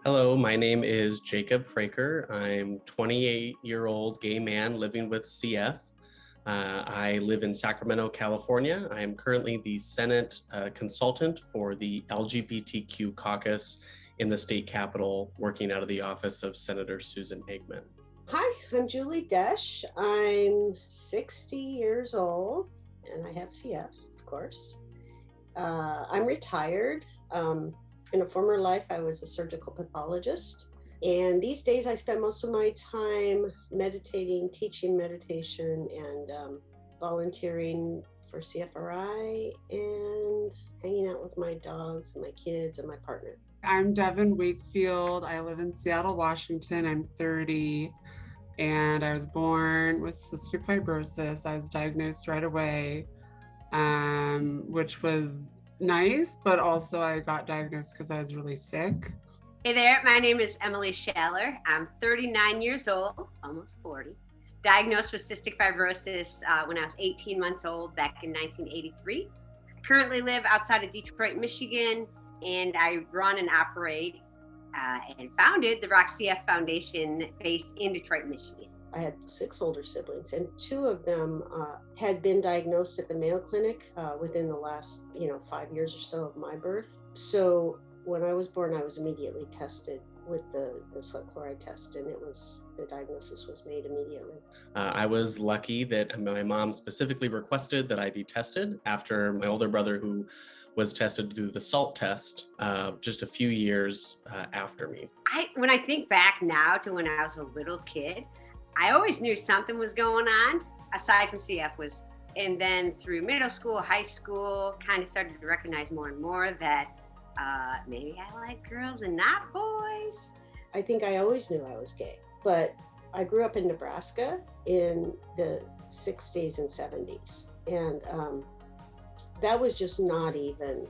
Hello, my name is Jacob Fraker. I'm 28-year-old gay man living with CF. I live in Sacramento, California. I am currently the Senate consultant for the LGBTQ caucus in the state capitol, working out of the office of Senator Susan Eggman. Hi, I'm Julie Desch. I'm 60 years old and I have CF, of course. I'm retired. In a former life, I was a surgical pathologist. And these days I spend most of my time meditating, teaching meditation, and volunteering for CFRI and hanging out with my dogs and my kids and my partner. I'm Devin Wakefield. I live in Seattle, Washington. I'm 30 and I was born with cystic fibrosis. I was diagnosed right away, which was nice, but also I got diagnosed because I was really sick. Hey there, my name is Emily Schaller. I'm 39 years old, almost 40. Diagnosed with cystic fibrosis when I was 18 months old back in 1983. I currently live outside of Detroit, Michigan, and I run and operate and founded the Rock CF Foundation based in Detroit, Michigan. I had 6 older siblings, and 2 of them had been diagnosed at the Mayo Clinic within the last, 5 years or so of my birth. So when I was born, I was immediately tested with the sweat chloride test, and the diagnosis was made immediately. I was lucky that my mom specifically requested that I be tested after my older brother, who was tested through the SALT test just a few years after me. When I think back now to when I was a little kid, I always knew something was going on aside from CF and then through middle school, high school, kind of started to recognize more and more that maybe I like girls and not boys. I think I always knew I was gay, but I grew up in Nebraska in the 60s and 70s. And that was just not even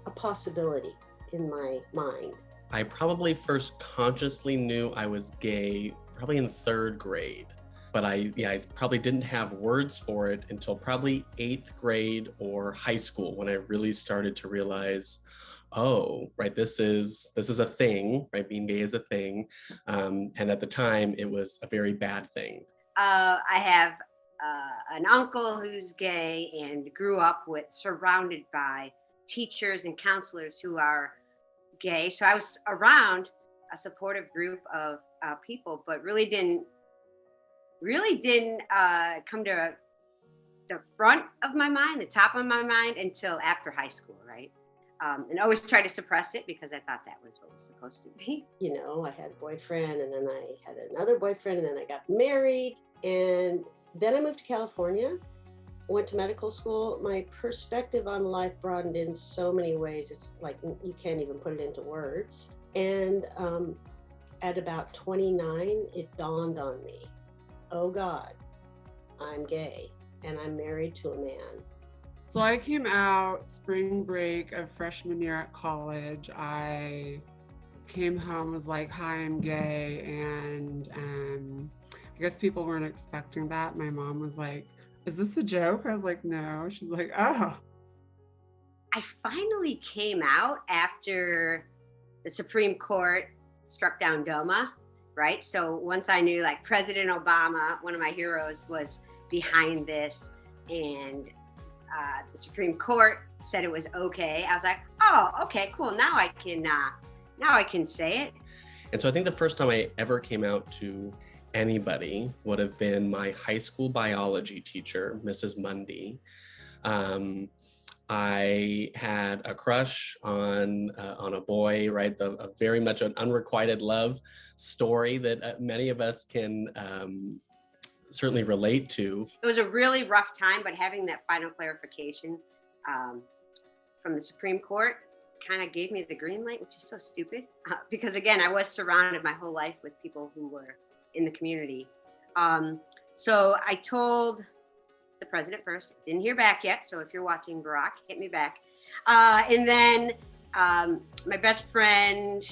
a possibility in my mind. I probably first consciously knew I was gay probably in 3rd grade, but I probably didn't have words for it until probably 8th grade or high school, when I really started to realize, oh, right, this is a thing, right? Being gay is a thing. And at the time, it was a very bad thing. I have an uncle who's gay and grew up surrounded by teachers and counselors who are gay. So I was around a supportive group of people, but really didn't come to the front of my mind, the top of my mind, until after high school, right? And always tried to suppress it because I thought that was what was supposed to be. I had a boyfriend, and then I had another boyfriend, and then I got married, and then I moved to California, went to medical school. My perspective on life broadened in so many ways. It's like you can't even put it into words. And at about 29, it dawned on me, oh God, I'm gay and I'm married to a man. So I came out spring break of freshman year at college. I came home, was like, hi, I'm gay. And I guess people weren't expecting that. My mom was like, is this a joke? I was like, no. She's like, oh. I finally came out after the Supreme Court struck down DOMA, right? So once I knew President Obama, one of my heroes, was behind this, and the Supreme Court said it was okay, I was like, oh, okay, cool. Now I can say it. And so I think the first time I ever came out to anybody would have been my high school biology teacher, Mrs. Mundy. I had a crush on a boy, right? A very much an unrequited love story that many of us can certainly relate to. It was a really rough time, but having that final clarification from the Supreme Court kind of gave me the green light, which is so stupid because again, I was surrounded my whole life with people who were in the community. So I told the president first, didn't hear back yet. So if you're watching, Barack, hit me back. And then my best friend,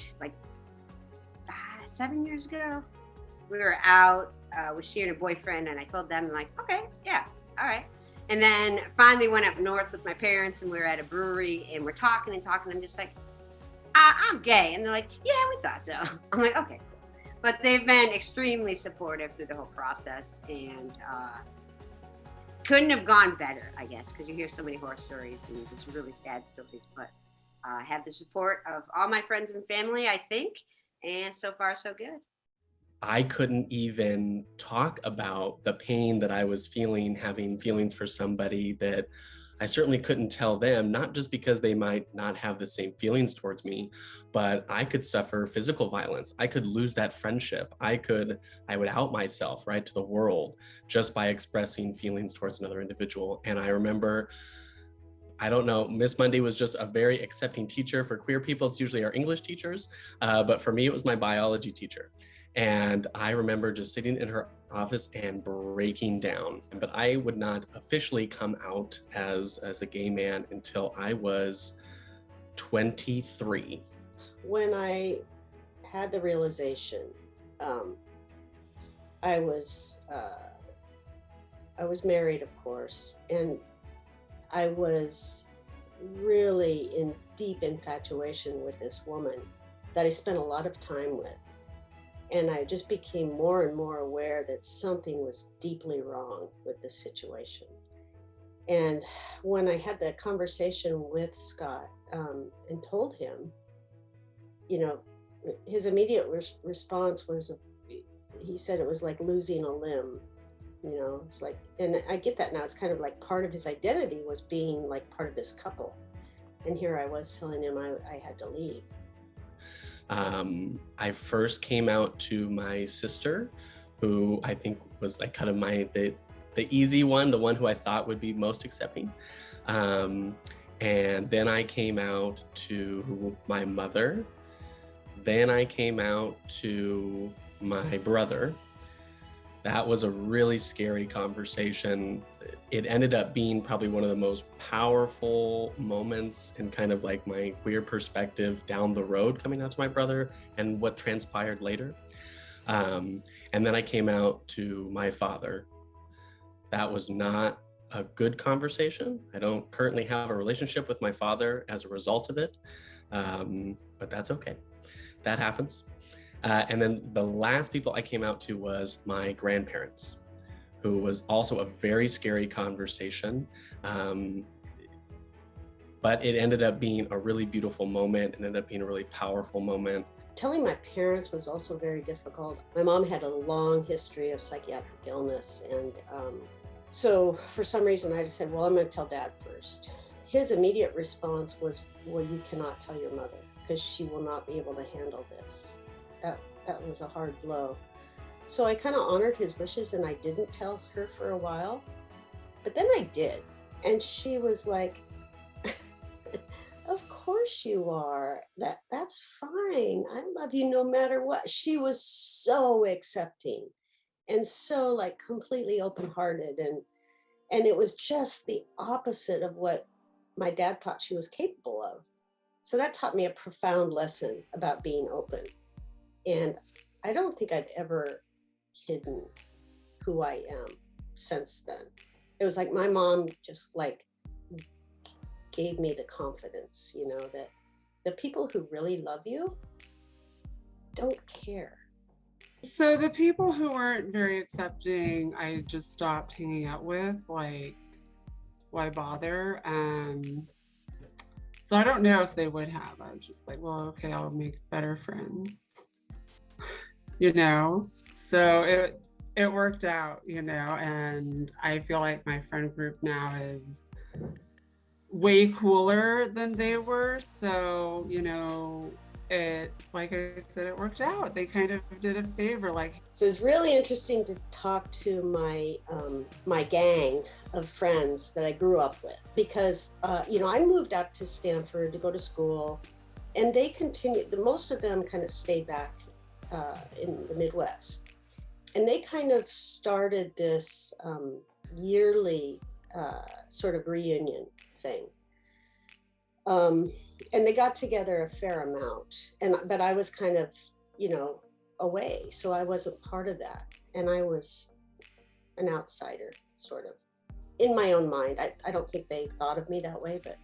7 years ago, we were out with she and her boyfriend, and I told them, okay, yeah, all right. And then finally went up north with my parents, and we were at a brewery, and we're talking and talking. I'm just like, I'm gay. And they're like, yeah, we thought so. I'm like, okay, cool. But they've been extremely supportive through the whole process, and couldn't have gone better, I guess, because you hear so many horror stories and just really sad stories. But I have the support of all my friends and family, I think, and so far, so good. I couldn't even talk about the pain that I was feeling, having feelings for somebody that I certainly couldn't tell them, not just because they might not have the same feelings towards me, but I could suffer physical violence. I could lose that friendship. I would out myself, right, to the world just by expressing feelings towards another individual. And I remember, I don't know, Miss Monday was just a very accepting teacher for queer people. It's usually our English teachers, but for me, it was my biology teacher. And I remember just sitting in her office and breaking down. But I would not officially come out as a gay man until I was 23. When I had the realization, I was married, of course, and I was really in deep infatuation with this woman that I spent a lot of time with. And I just became more and more aware that something was deeply wrong with this situation. And when I had that conversation with Scott and told him, you know, his immediate response was, he said it was like losing a limb. You know, it's like, and I get that now. It's kind of like part of his identity was being like part of this couple. And here I was telling him I had to leave. I first came out to my sister, who I think was like kind of the easy one, the one who I thought would be most accepting. And then I came out to my mother. Then I came out to my brother. That was a really scary conversation. It ended up being probably one of the most powerful moments in kind of like my queer perspective down the road, coming out to my brother and what transpired later. And then I came out to my father. That was not a good conversation. I don't currently have a relationship with my father as a result of it, but that's okay. That happens. And then the last people I came out to was my grandparents, who was also a very scary conversation. But it ended up being a really beautiful moment. It ended up being a really powerful moment. Telling my parents was also very difficult. My mom had a long history of psychiatric illness. And so for some reason I just said, well, I'm going to tell Dad first. His immediate response was, well, you cannot tell your mother because she will not be able to handle this. That was a hard blow. So I kind of honored his wishes and I didn't tell her for a while, but then I did. And she was like, of course you are. That's fine. I love you no matter what. She was so accepting and so like completely open-hearted. And it was just the opposite of what my dad thought she was capable of. So that taught me a profound lesson about being open. And I don't think I've ever hidden who I am since then. It was like my mom just like gave me the confidence, you know, that the people who really love you don't care. So the people who weren't very accepting, I just stopped hanging out with, like, why bother? So I don't know if they would have. I was just like, well, okay, I'll make better friends. You know, so it worked out, you know, and I feel like my friend group now is way cooler than they were. So, you know, it, like I said, it worked out. They kind of did a favor. Like, so it's really interesting to talk to my gang of friends that I grew up with, because you know, I moved out to Stanford to go to school, and they continued. Most of them kind of stayed back in the Midwest, and they kind of started this yearly sort of reunion thing, and they got together a fair amount, but I was kind of, you know, away, so I wasn't part of that, and I was an outsider, sort of. in my own mind. I don't think they thought of me that way, but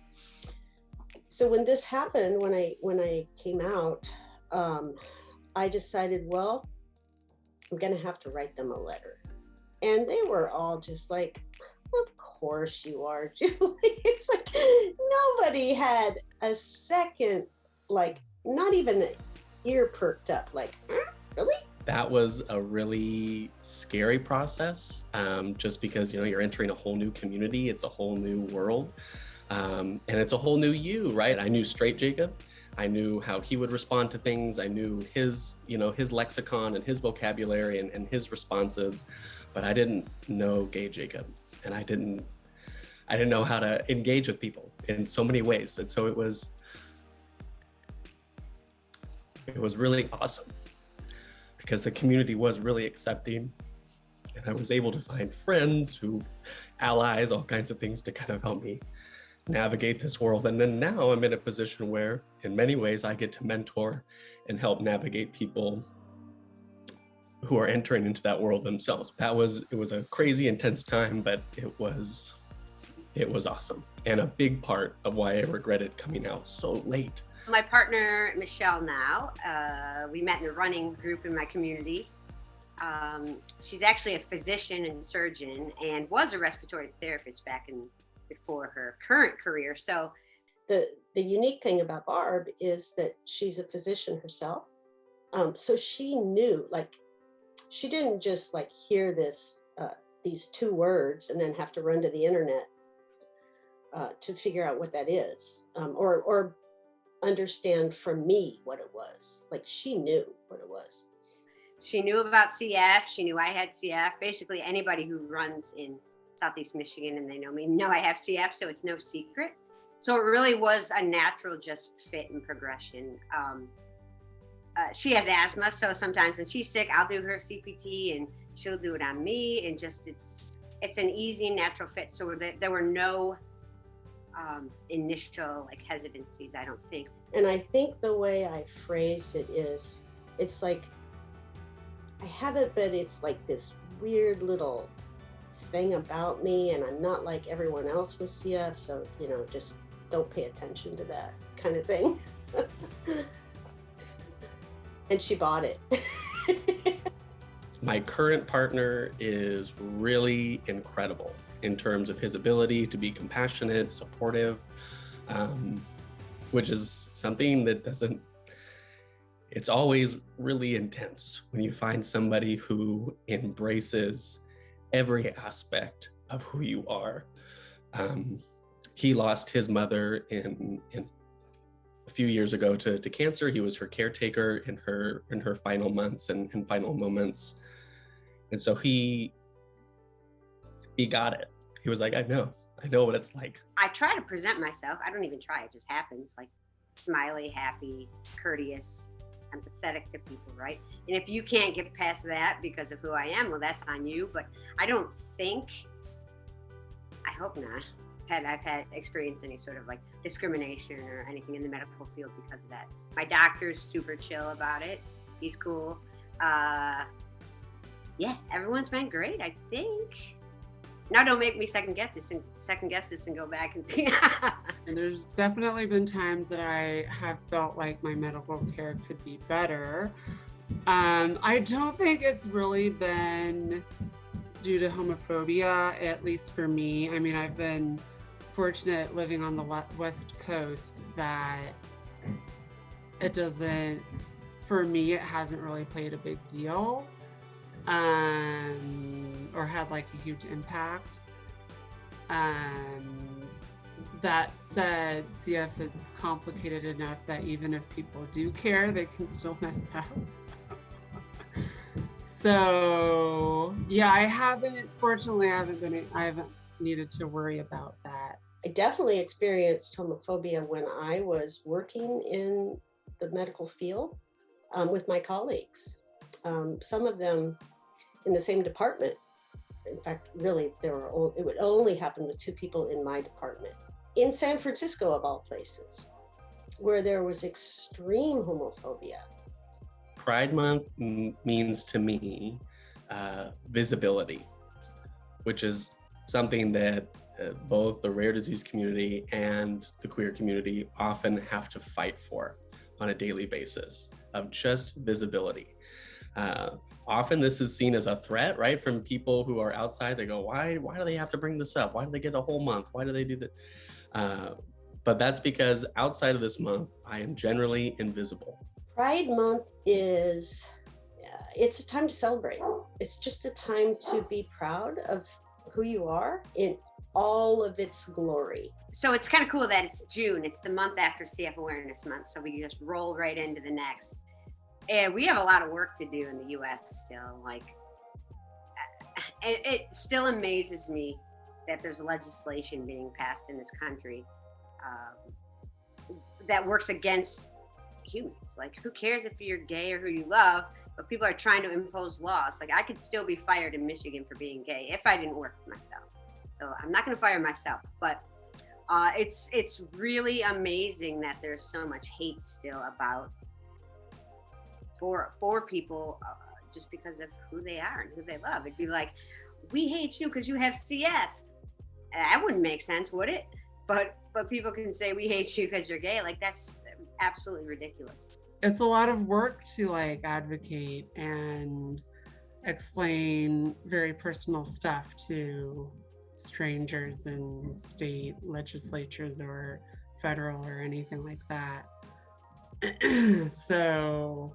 so when this happened, when I came out, I decided, well, I'm gonna have to write them a letter. And they were all just like, of course you are, Julie. It's like nobody had a second, like not even an ear perked up, like, really? That was a really scary process, just because, you're entering a whole new community. It's a whole new world. And it's a whole new you, right? I knew straight Jacob. I knew how he would respond to things. I knew his lexicon and his vocabulary and his responses, but I didn't know gay Jacob. And I didn't know how to engage with people in so many ways. And so it was really awesome because the community was really accepting, and I was able to find friends allies, all kinds of things to kind of help me navigate this world. And then now I'm in a position where in many ways I get to mentor and help navigate people who are entering into that world themselves. It was a crazy intense time, but it was awesome. And a big part of why I regretted coming out so late. My partner, Michelle, now, we met in a running group in my community. She's actually a physician and surgeon and was a respiratory therapist before her current career. So the unique thing about Barb is that she's a physician herself. So she knew, like, she didn't just like hear these two words and then have to run to the internet to figure out what that is, or understand from me what it was. Like, she knew what it was. She knew about CF. She knew I had CF. Basically, anybody who runs in Southeast Michigan and they know me know I have CF, so it's no secret. So it really was a natural just fit and progression. She has asthma, so sometimes when she's sick, I'll do her CPT and she'll do it on me, and just it's an easy natural fit. So there were no initial like hesitancies, I don't think. And I think the way I phrased it is, it's like I have it, but it's like this weird little thing about me, and I'm not like everyone else with CF, so just don't pay attention to that kind of thing. And she bought it. My current partner is really incredible in terms of his ability to be compassionate, supportive, which is something that it's always really intense when you find somebody who embraces every aspect of who you are. He lost his mother in a few years ago to cancer. He was her caretaker in her final months and final moments. And so he got it. He was like, I know what it's like. I try to present myself. I don't even try. It just happens. Like smiley, happy, courteous, empathetic to people, right? And if you can't get past that because of who I am, well, that's on you. But I hope not, I've had experienced any sort of like discrimination or anything in the medical field because of that. My doctor's super chill about it. He's cool. Yeah, everyone's been great, I think. Now don't make me second guess this and go back and think. And there's definitely been times that I have felt like my medical care could be better. I don't think it's really been due to homophobia, at least for me. I mean, I've been fortunate living on the West Coast that for me, it hasn't really played a big deal. Or had like a huge impact. That said, CF is complicated enough that even if people do care, they can still mess up. So yeah, I haven't needed to worry about that. I definitely experienced homophobia when I was working in the medical field with my colleagues. Some of them in the same department. In fact, really, it would only happen with two people in my department. In San Francisco, of all places, where there was extreme homophobia. Pride Month means to me visibility, which is something that both the rare disease community and the queer community often have to fight for on a daily basis, of just visibility. Often this is seen as a threat, right? From people who are outside, they go, why do they have to bring this up? Why do they get a whole month? Why do they do that? But that's because outside of this month, I am generally invisible. Pride Month is, it's a time to celebrate. It's just a time to be proud of who you are in all of its glory. So it's kind of cool that it's June. It's the month after CF Awareness Month. So we just roll right into the next. And we have a lot of work to do in the US still. Like, it still amazes me that there's legislation being passed in this country that works against humans. Like, who cares if you're gay or who you love, but people are trying to impose laws. Like, I could still be fired in Michigan for being gay if I didn't work for myself. So I'm not going to fire myself, but it's really amazing that there's so much hate still about for people just because of who they are and who they love. It'd be like, we hate you because you have CF. That wouldn't make sense, would it? But people can say we hate you because you're gay. Like, that's absolutely ridiculous. It's a lot of work to like advocate and explain very personal stuff to strangers in state legislatures or federal or anything like that. So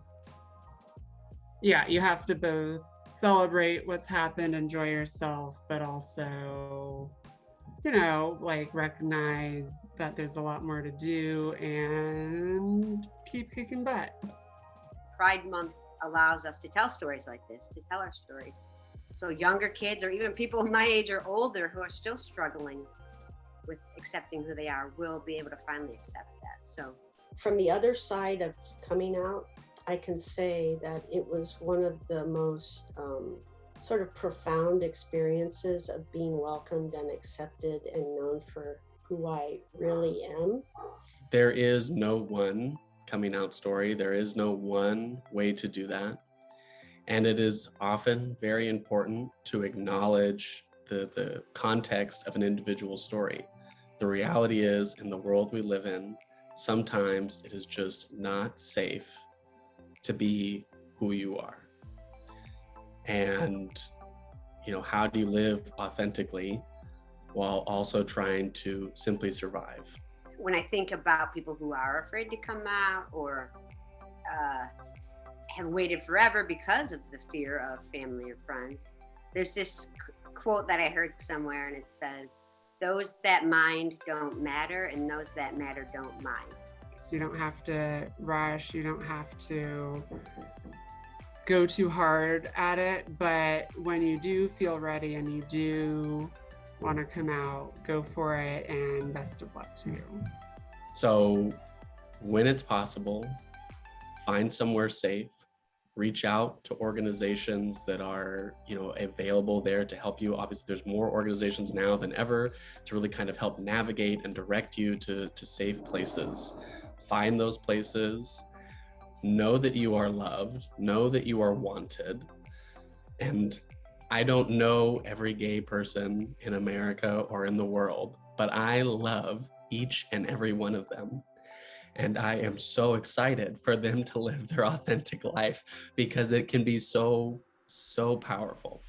yeah, you have to both celebrate what's happened, enjoy yourself, but also, you know, like recognize that there's a lot more to do and keep kicking butt. Pride Month allows us to tell stories like this, to tell our stories. So younger kids or even people my age or older who are still struggling with accepting who they are will be able to finally accept that. So from the other side of coming out, I can say that it was one of the most sort of profound experiences of being welcomed and accepted and known for who I really am. There is no one coming out story. There is no one way to do that. And it is often very important to acknowledge the context of an individual story. The reality is, in the world we live in, sometimes it is just not safe to be who you are. And, you know, how do you live authentically while also trying to simply survive? When I think about people who are afraid to come out or have waited forever because of the fear of family or friends, there's this quote that I heard somewhere, and it says, "Those that mind don't matter, and those that matter don't mind." So you don't have to rush, you don't have to go too hard at it, but when you do feel ready and you do want to come out, go for it, and best of luck to you. So when it's possible, find somewhere safe, reach out to organizations that are, you know, available there to help you. Obviously, there's more organizations now than ever to really kind of help navigate and direct you to safe places. Find those places, know that you are loved, know that you are wanted. And I don't know every gay person in America or in the world, but I love each and every one of them. And I am so excited for them to live their authentic life because it can be so, so powerful.